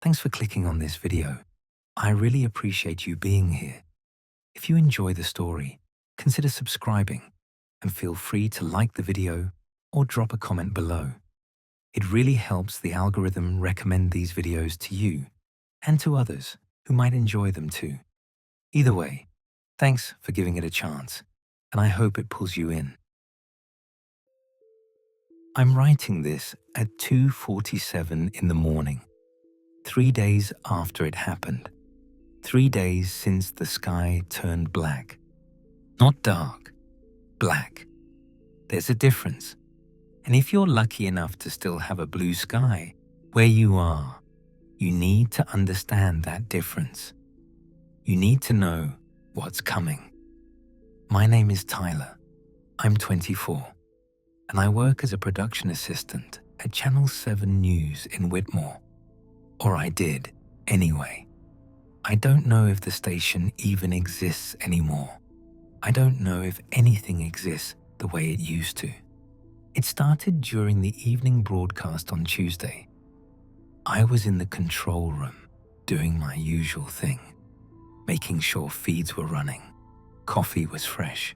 Thanks for clicking on this video. I really appreciate you being here. If you enjoy the story, consider subscribing and feel free to like the video or drop a comment below. It really helps the algorithm recommend these videos to you and to others who might enjoy them too. Either way, thanks for giving it a chance, and I hope it pulls you in. I'm writing this at 2:47 in the morning, 3 days after it happened. 3 days since the sky turned black. Not dark, black. There's a difference. And if you're lucky enough to still have a blue sky where you are, you need to understand that difference. You need to know what's coming. My name is Tyler. I'm 24, and I work as a production assistant at Channel 7 News in Whitmore. Or I did, anyway. I don't know if the station even exists anymore. I don't know if anything exists the way it used to. It started during the evening broadcast on Tuesday. I was in the control room doing my usual thing, making sure feeds were running, coffee was fresh,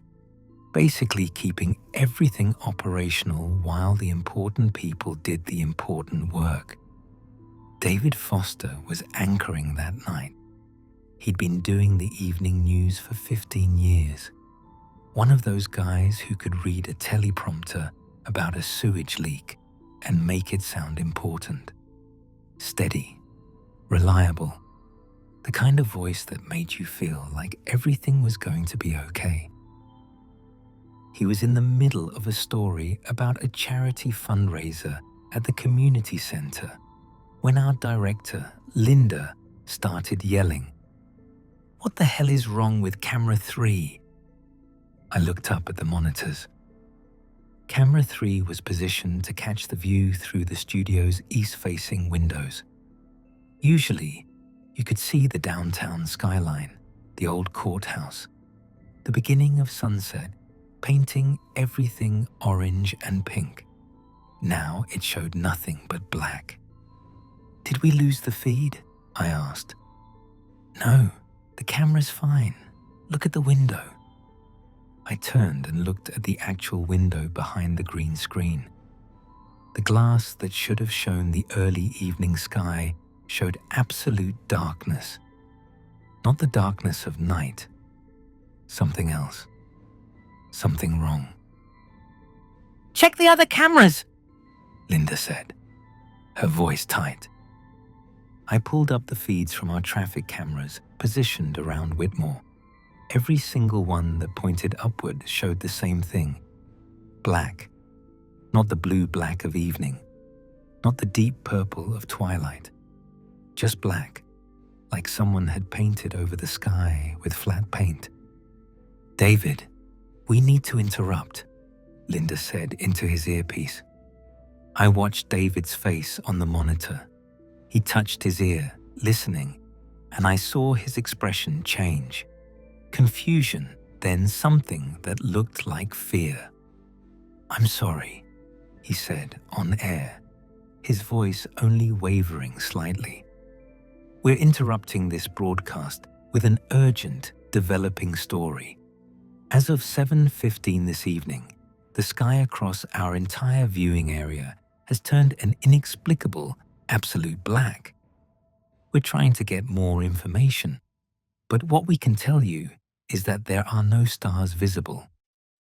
basically keeping everything operational while the important people did the important work. David Foster was anchoring that night. He'd been doing the evening news for 15 years. One of those guys who could read a teleprompter about a sewage leak and make it sound important. Steady, reliable, the kind of voice that made you feel like everything was going to be okay. He was in the middle of a story about a charity fundraiser at the community center when our director, Linda, started yelling, "What the hell is wrong with camera 3? I looked up at the monitors. Camera 3 was positioned to catch the view through the studio's east-facing windows. Usually, you could see the downtown skyline, the old courthouse, the beginning of sunset, painting everything orange and pink. Now it showed nothing but black. "Did we lose the feed?" I asked. "No. The camera's fine. Look at the window." I turned and looked at the actual window behind the green screen. The glass that should have shown the early evening sky showed absolute darkness. Not the darkness of night. Something else. Something wrong. "Check the other cameras," Linda said, her voice tight. I pulled up the feeds from our traffic cameras positioned around Whitmore. Every single one that pointed upward showed the same thing. Black. Not the blue-black of evening. Not the deep purple of twilight. Just black, like someone had painted over the sky with flat paint. "David, we need to interrupt," Linda said into his earpiece. I watched David's face on the monitor. He touched his ear, listening, and I saw his expression change. Confusion, then something that looked like fear. "I'm sorry," he said on air, his voice only wavering slightly. "We're interrupting this broadcast with an urgent, developing story. As of 7:15 this evening, the sky across our entire viewing area has turned an inexplicable absolute black. We're trying to get more information, but what we can tell you is that there are no stars visible,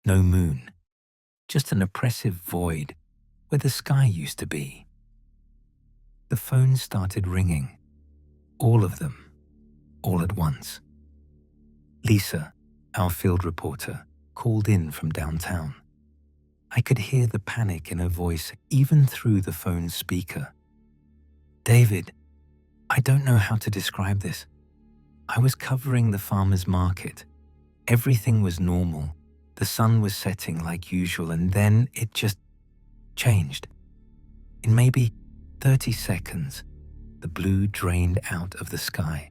no moon, just an oppressive void where the sky used to be." The phones started ringing, all of them, all at once. Lisa, our field reporter, called in from downtown. I could hear the panic in her voice even through the phone's speaker. "David, I don't know how to describe this. I was covering the farmer's market. Everything was normal. The sun was setting like usual, and then it just changed. In maybe 30 seconds, the blue drained out of the sky.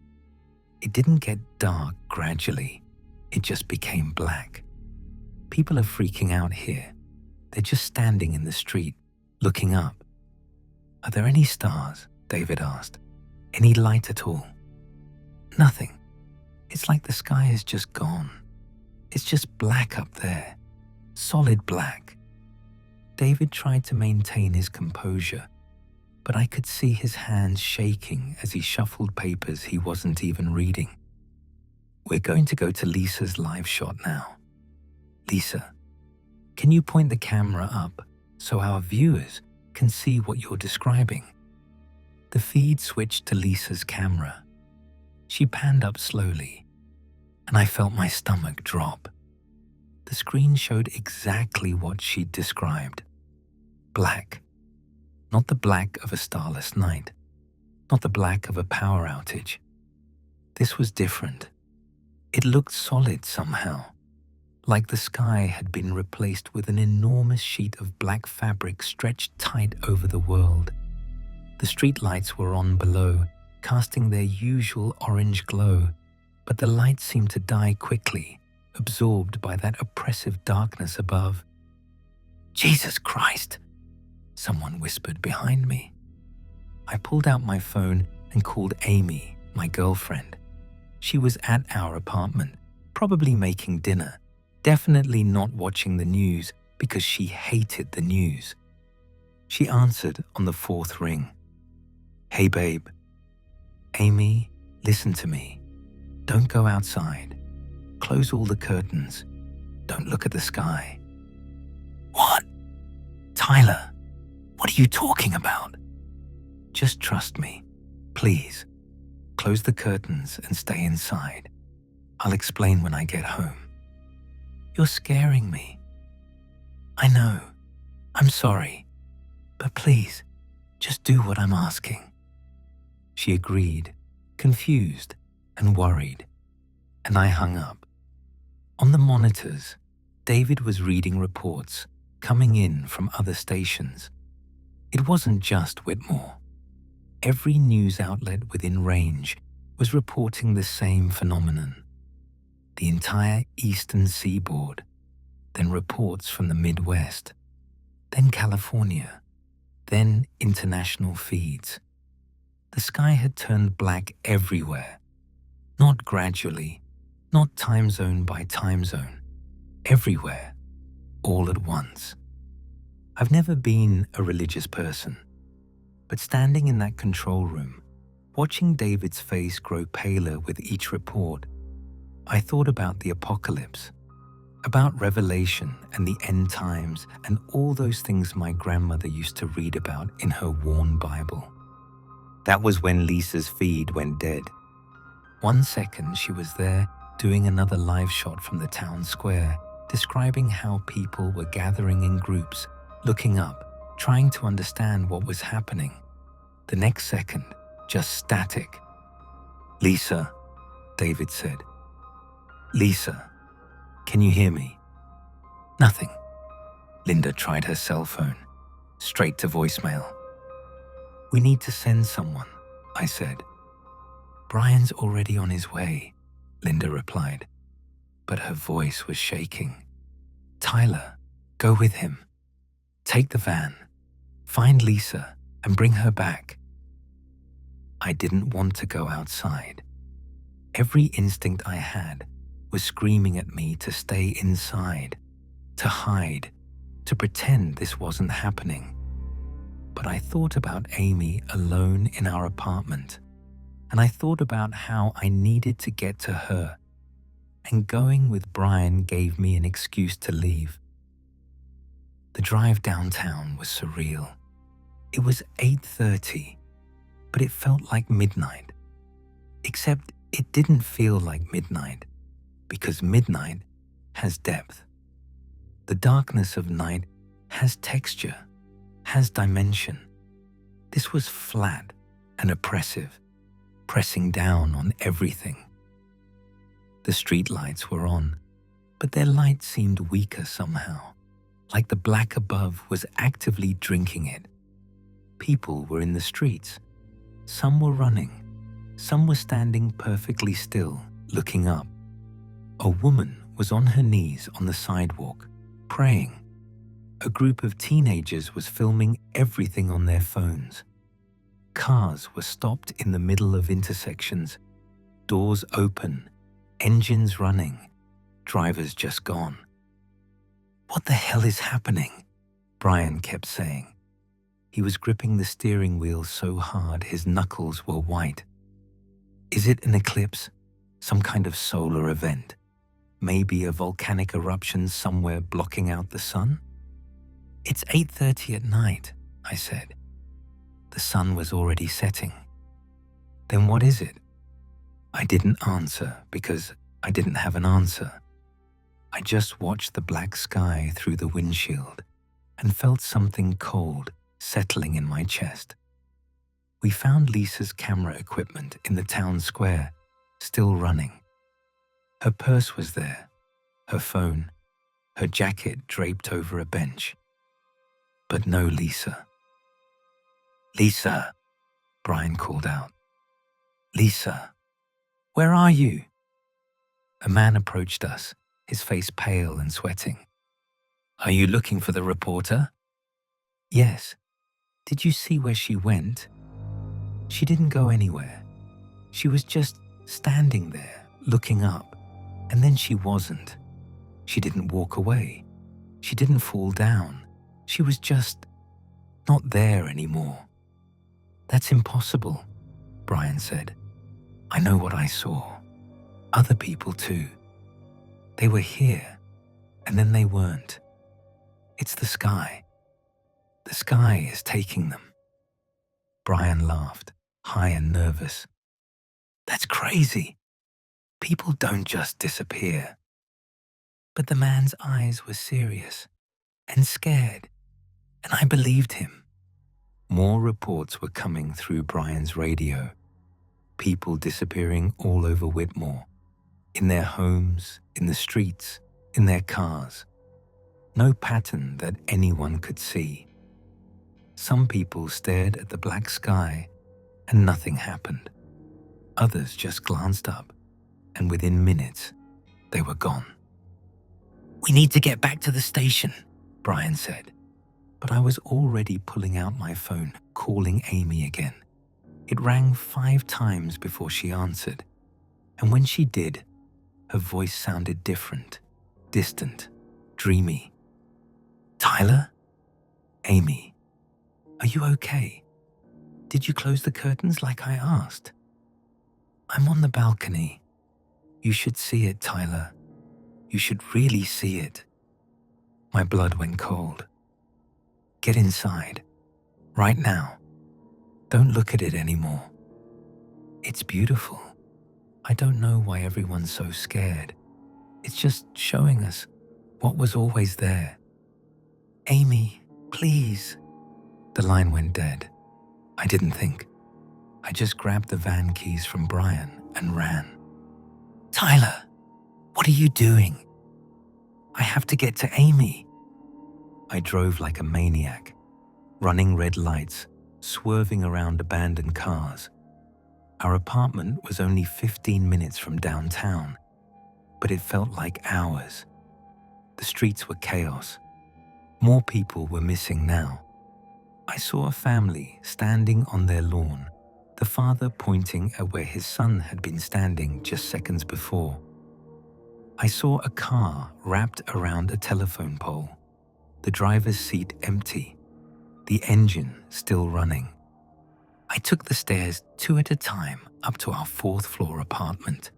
It didn't get dark gradually. It just became black. People are freaking out here. They're just standing in the street, looking up. "Are there any stars?" David asked. Any light at all? Nothing. It's like the sky is just gone. It's just black up there. Solid black. David tried to maintain his composure, but I could see his hands shaking as he shuffled papers he wasn't even reading. We're going to go to Lisa's live shot now. Lisa, can you point the camera up so our viewers can see what you're describing? The feed switched to Lisa's camera. She panned up slowly, and I felt my stomach drop. The screen showed exactly what she'd described. Black. Not the black of a starless night. Not the black of a power outage. This was different. It looked solid somehow, like the sky had been replaced with an enormous sheet of black fabric stretched tight over the world. The streetlights were on below, casting their usual orange glow, but the light seemed to die quickly, absorbed by that oppressive darkness above. Jesus Christ! Someone whispered behind me. I pulled out my phone and called Amy, my girlfriend. She was at our apartment, probably making dinner, definitely not watching the news because she hated the news. She answered on the fourth ring. Hey babe. Amy, listen to me. Don't go outside. Close all the curtains. Don't look at the sky. What? Tyler, what are you talking about? Just trust me, please. Close the curtains and stay inside. I'll explain when I get home. You're scaring me. I know. I'm sorry. But please, just do what I'm asking. She agreed, confused and worried, and I hung up. On the monitors, David was reading reports coming in from other stations. It wasn't just Whitmore. Every news outlet within range was reporting the same phenomenon. The entire eastern seaboard, then reports from the Midwest, then California, then international feeds. The sky had turned black everywhere, not gradually, not time zone by time zone, everywhere, all at once. I've never been a religious person, but standing in that control room, watching David's face grow paler with each report, I thought about the apocalypse, about Revelation and the end times and all those things my grandmother used to read about in her worn Bible. That was when Lisa's feed went dead. 1 second she was there doing another live shot from the town square, describing how people were gathering in groups, looking up, trying to understand what was happening. The next second, just static. Lisa, David said. Lisa, can you hear me? Nothing. Linda tried her cell phone, straight to voicemail. We need to send someone, I said. Brian's already on his way, Linda replied, but her voice was shaking. Tyler, go with him. Take the van, find Lisa, and bring her back. I didn't want to go outside. Every instinct I had was screaming at me to stay inside, to hide, to pretend this wasn't happening. But I thought about Amy alone in our apartment, and I thought about how I needed to get to her, and going with Brian gave me an excuse to leave. The drive downtown was surreal. It was 8:30, but it felt like midnight. Except it didn't feel like midnight, because midnight has depth. The darkness of night has texture, has dimension. This was flat and oppressive, pressing down on everything. The streetlights were on, but their light seemed weaker somehow, like the black above was actively drinking it. People were in the streets. Some were running. Some were standing perfectly still, looking up. A woman was on her knees on the sidewalk, praying. A group of teenagers was filming everything on their phones. Cars were stopped in the middle of intersections, doors open, engines running, drivers just gone. "What the hell is happening?" Brian kept saying. He was gripping the steering wheel so hard his knuckles were white. "Is it an eclipse? Some kind of solar event? Maybe a volcanic eruption somewhere blocking out the sun?" "It's 8:30 at night," I said. The sun was already setting. "Then what is it?" I didn't answer because I didn't have an answer. I just watched the black sky through the windshield and felt something cold settling in my chest. We found Lisa's camera equipment in the town square, still running. Her purse was there, her phone, her jacket draped over a bench. But no Lisa. "Lisa," Brian called out. "Lisa, where are you?" A man approached us, his face pale and sweating. "Are you looking for the reporter?" "Yes. Did you see where she went?" "She didn't go anywhere. She was just standing there, looking up, and then she wasn't. She didn't walk away. She didn't fall down. She was just not there anymore." "That's impossible," Brian said. "I know what I saw. Other people too. They were here, and then they weren't. It's the sky. The sky is taking them." Brian laughed, high and nervous. "That's crazy. People don't just disappear." But the man's eyes were serious and scared, and I believed him. More reports were coming through Brian's radio. People disappearing all over Whitmore, in their homes, in the streets, in their cars. No pattern that anyone could see. Some people stared at the black sky and nothing happened. Others just glanced up, and within minutes, they were gone. "We need to get back to the station," Brian said. But I was already pulling out my phone, calling Amy again. It rang 5 times before she answered, and when she did, her voice sounded different, distant, dreamy. "Tyler? Amy, are you okay? Did you close the curtains like I asked?" "I'm on the balcony. You should see it, Tyler. You should really see it." My blood went cold. "Get inside. Right now. Don't look at it anymore. It's beautiful. I don't know why everyone's so scared. It's just showing us what was always there." "Amy, please." The line went dead. I didn't think. I just grabbed the van keys from Brian and ran. "Tyler, what are you doing?" "I have to get to Amy." I drove like a maniac, running red lights, swerving around abandoned cars. Our apartment was only 15 minutes from downtown, but it felt like hours. The streets were chaos. More people were missing now. I saw a family standing on their lawn, the father pointing at where his son had been standing just seconds before. I saw a car wrapped around a telephone pole, the driver's seat empty, the engine still running. I took the stairs 2 at a time up to our 4th floor apartment.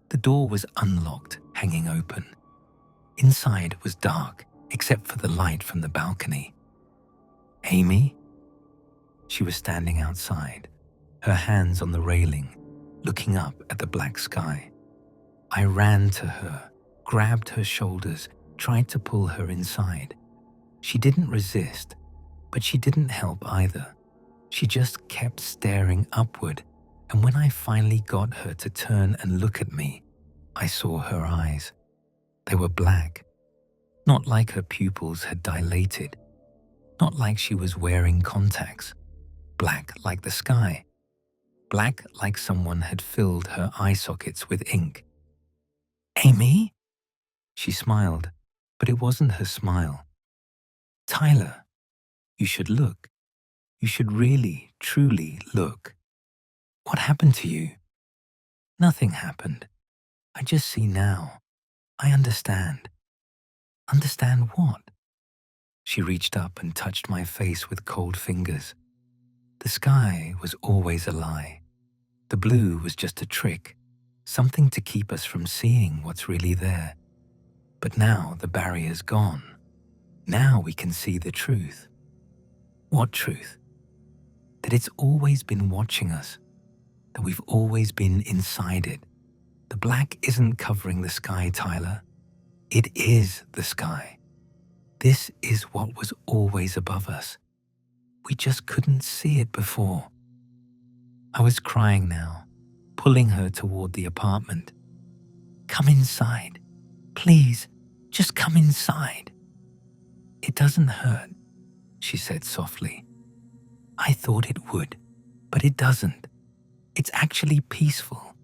The door was unlocked, hanging open. Inside was dark, except for the light from the balcony. "Amy?" She was standing outside, her hands on the railing, looking up at the black sky. I ran to her, grabbed her shoulders, tried to pull her inside. She didn't resist, but she didn't help either. She just kept staring upward, and when I finally got her to turn and look at me, I saw her eyes. They were black, not like her pupils had dilated, not like she was wearing contacts, black like the sky, black like someone had filled her eye sockets with ink. "Amy?" She smiled, but it wasn't her smile. "Tyler, you should look." You should really, truly look. What happened to you? Nothing happened. I just see now. I understand. Understand what? She reached up and touched my face with cold fingers. The sky was always a lie. The blue was just a trick, something to keep us from seeing what's really there. But now the barrier's gone. Now we can see the truth. What truth? That it's always been watching us, that we've always been inside it. The black isn't covering the sky, Tyler. It is the sky. This is what was always above us. We just couldn't see it before. I was crying now, pulling her toward the apartment. Come inside. Please, just come inside. It doesn't hurt, she said softly. I thought it would, but it doesn't. It's actually peaceful.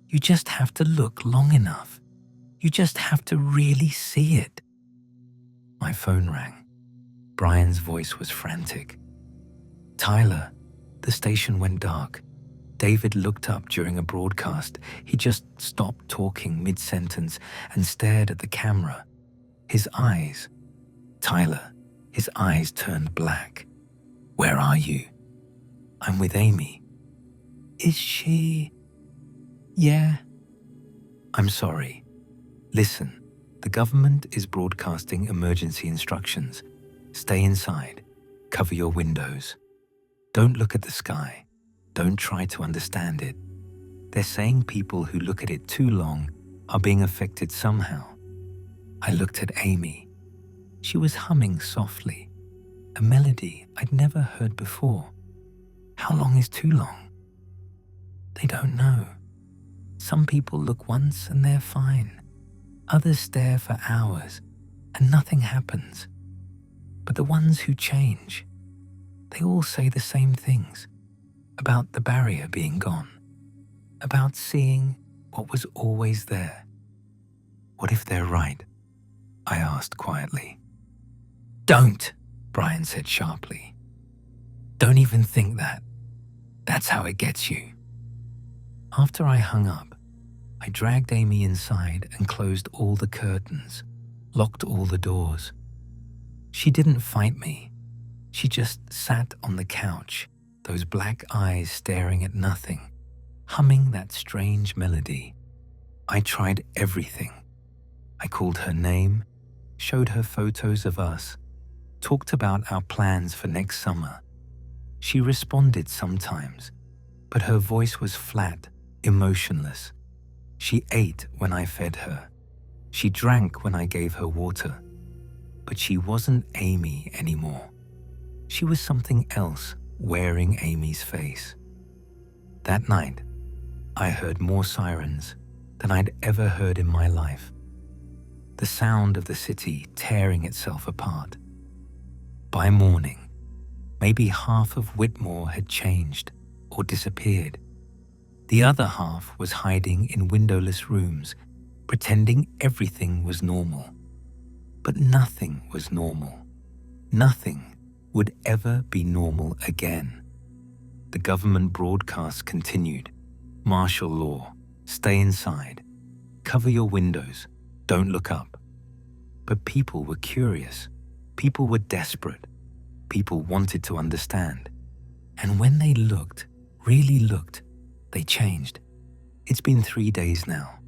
You just have to look long enough. You just have to really see it. My phone rang. Brian's voice was frantic. Tyler, the station went dark. David looked up during a broadcast. He just stopped talking mid-sentence and stared at the camera. His eyes, Tyler, his eyes turned black. Where are you? I'm with Amy. Is she? Yeah. I'm sorry. Listen, the government is broadcasting emergency instructions. Stay inside. Cover your windows. Don't look at the sky. Don't try to understand it. They're saying people who look at it too long are being affected somehow. I looked at Amy. She was humming softly, a melody I'd never heard before. How long is too long? They don't know. Some people look once and they're fine. Others stare for hours and nothing happens. But the ones who change, they all say the same things about the barrier being gone, about seeing what was always there. What if they're right? I asked quietly. Don't, Brian said sharply. Don't even think that. That's how it gets you. After I hung up, I dragged Amy inside and closed all the curtains, locked all the doors. She didn't fight me. She just sat on the couch, those black eyes staring at nothing, humming that strange melody. I tried everything. I called her name, showed her photos of us, talked about our plans for next summer. She responded sometimes, but her voice was flat, emotionless. She ate when I fed her. She drank when I gave her water. But she wasn't Amy anymore. She was something else wearing Amy's face. That night, I heard more sirens than I'd ever heard in my life. The sound of the city tearing itself apart. By morning, maybe half of Whitmore had changed or disappeared. The other half was hiding in windowless rooms, pretending everything was normal. But nothing was normal. Nothing would ever be normal again. The government broadcasts continued. Martial law. Stay inside. Cover your windows. Don't look up. But people were curious. People were desperate. People wanted to understand. And when they looked, really looked, they changed. It's been 3 days now.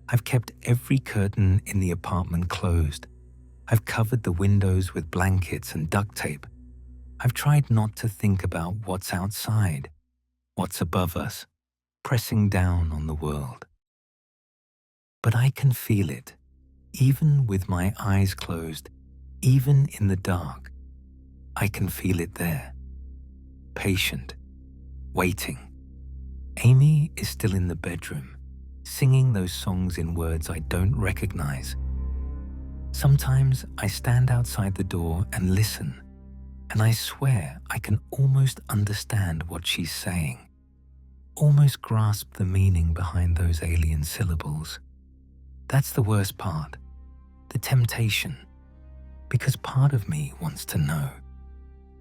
I've kept every curtain in the apartment closed. I've covered the windows with blankets and duct tape. I've tried not to think about what's outside, what's above us, pressing down on the world. But I can feel it, even with my eyes closed, even in the dark. I can feel it there. Patient, waiting. Amy is still in the bedroom, singing those songs in words I don't recognize. Sometimes I stand outside the door and listen, and I swear I can almost understand what she's saying, almost grasp the meaning behind those alien syllables. That's the worst part, the temptation, because part of me wants to know.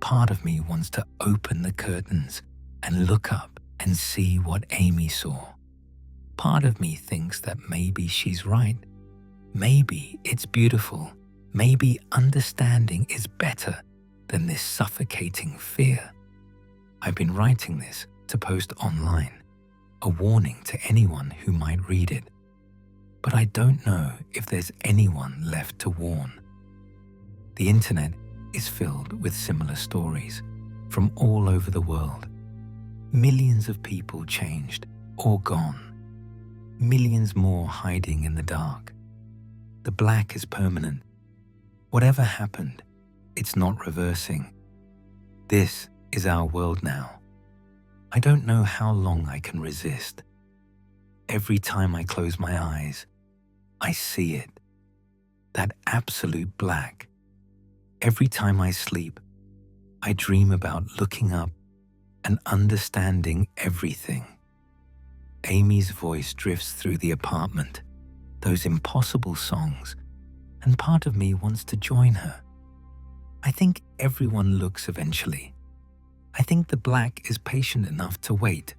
Part of me wants to open the curtains and look up and see what Amy saw. Part of me thinks that maybe she's right. Maybe it's beautiful. Maybe understanding is better than this suffocating fear. I've been writing this to post online, a warning to anyone who might read it. But I don't know if there's anyone left to warn. The internet is filled with similar stories from all over the world. Millions of people changed or gone. Millions more hiding in the dark. The black is permanent. Whatever happened, it's not reversing. This is our world now. I don't know how long I can resist. Every time I close my eyes, I see it. That absolute black. Every time I sleep, I dream about looking up and understanding everything. Amy's voice drifts through the apartment, those impossible songs, and part of me wants to join her. I think everyone looks eventually. I think the black is patient enough to wait.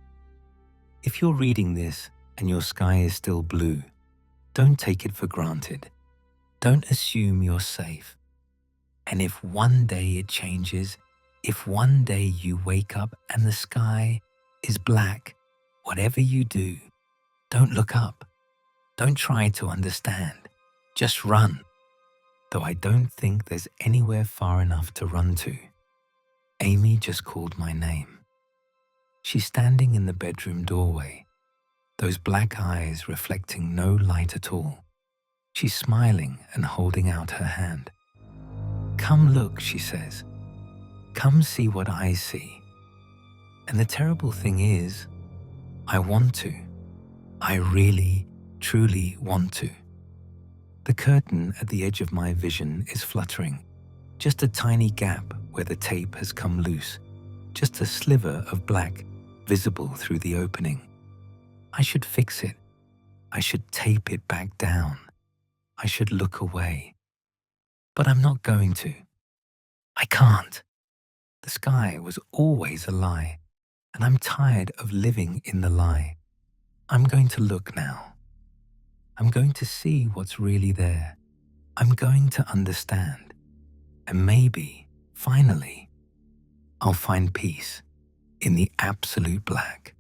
If you're reading this and your sky is still blue, don't take it for granted. Don't assume you're safe. And if one day it changes, if one day you wake up and the sky is black, whatever you do, don't look up. Don't try to understand. Just run. Though I don't think there's anywhere far enough to run to. Amy just called my name. She's standing in the bedroom doorway, those black eyes reflecting no light at all. She's smiling and holding out her hand. Come look, she says. Come see what I see. And the terrible thing is, I want to. I really, truly want to. The curtain at the edge of my vision is fluttering. Just a tiny gap where the tape has come loose. Just a sliver of black visible through the opening. I should fix it. I should tape it back down. I should look away. But I'm not going to. I can't. The sky was always a lie, and I'm tired of living in the lie. I'm going to look now. I'm going to see what's really there. I'm going to understand. And maybe, finally, I'll find peace in the absolute black.